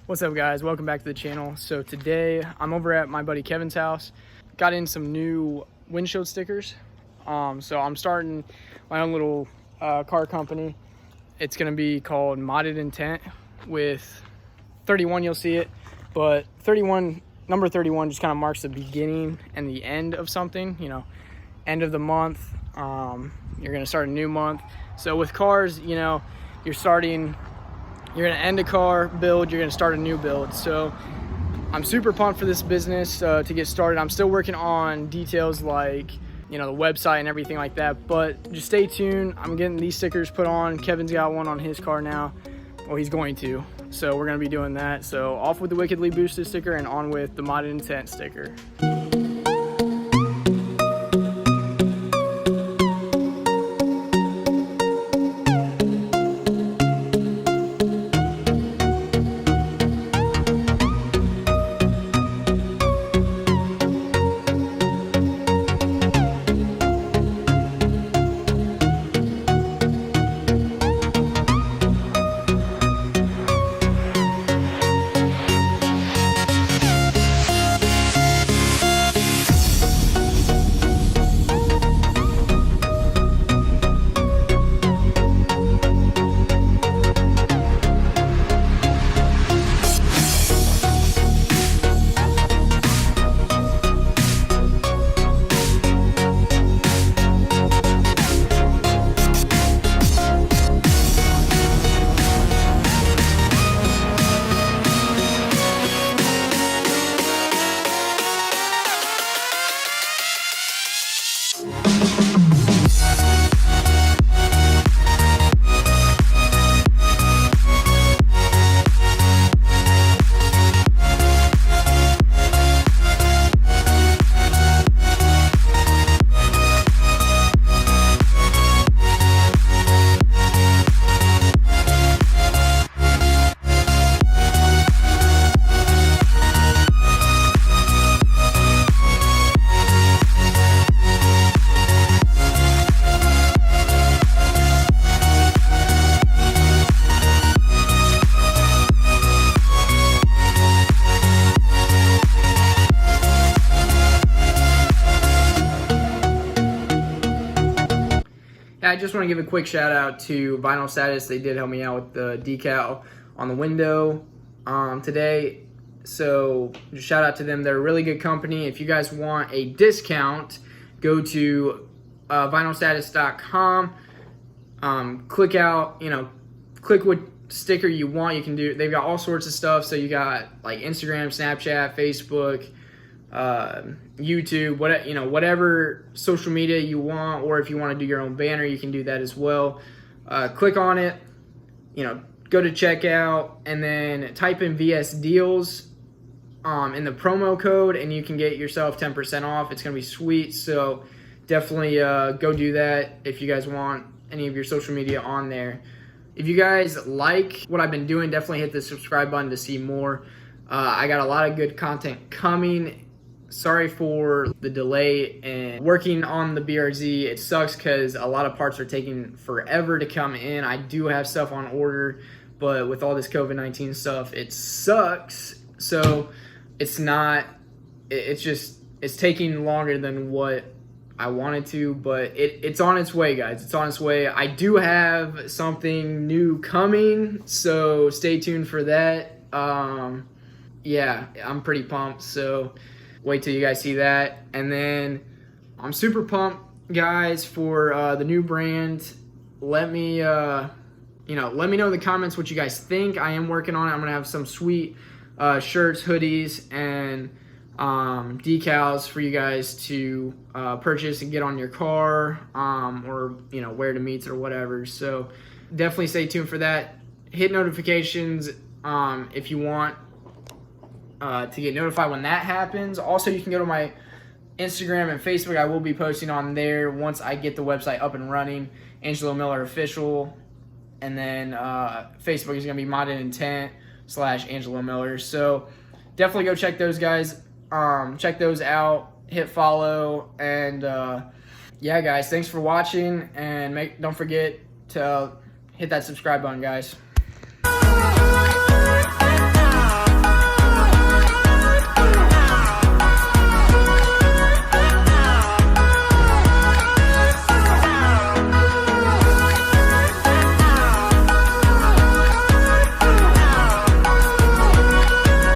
What's up, guys? Welcome back to the channel. So today I'm over at my buddy Kevin's house. Got in some new windshield stickers. So I'm starting my own little car company. It's gonna be called Modded Intent. With 31 you'll see it, but number 31 just kind of marks the beginning and the end of something, you know, end of the month. You're gonna start a new month. So with cars, you know, you're gonna end a car build, you're gonna start a new build. So I'm super pumped for this business to get started. I'm still working on details like, you know, the website and everything like that, but just stay tuned. I'm getting these stickers put on. Kevin's got one on his car now. Well, he's going to. So we're gonna be doing that. So off with the Wickedly Boosted sticker and on with the Modded Intent sticker. I just want to give a quick shout out to Vinyl Status. They did help me out with the decal on the window today. So just shout out to them. They're a really good company. If you guys want a discount, go to vinylstatus.com. Click what sticker you want. You can do. They've got all sorts of stuff. So you got like Instagram, Snapchat, Facebook, YouTube, whatever social media you want, or if you want to do your own banner, you can do that as well. Click on it, go to checkout, and then type in VS Deals in the promo code, and you can get yourself 10% off. It's gonna be sweet. So definitely go do that if you guys want any of your social media on there. If you guys like what I've been doing, definitely hit the subscribe button to see more. I got a lot of good content coming. Sorry for the delay in working on the BRZ. It sucks because a lot of parts are taking forever to come in. I do have stuff on order, but with all this COVID-19 stuff, it sucks. So it's taking longer than what I wanted to, but it's on its way, guys. It's on its way. I do have something new coming, so stay tuned for that. Yeah, I'm pretty pumped, so wait till you guys see that. And then I'm super pumped, guys, for the new brand. Let me know in the comments what you guys think. I am working on it. I'm gonna have some sweet shirts, hoodies, and decals for you guys to purchase and get on your car, or wear to meets or whatever. So definitely stay tuned for that. Hit notifications if you want to get notified when that happens. Also, you can go to my Instagram and Facebook. I will be posting on there once I get the website up and running. Angelomillerofficial, and then Facebook is gonna be Modded Intent /Angelomiller. So definitely go check those guys. Check those out. Hit follow, and yeah, guys, thanks for watching, and don't forget to hit that subscribe button, guys.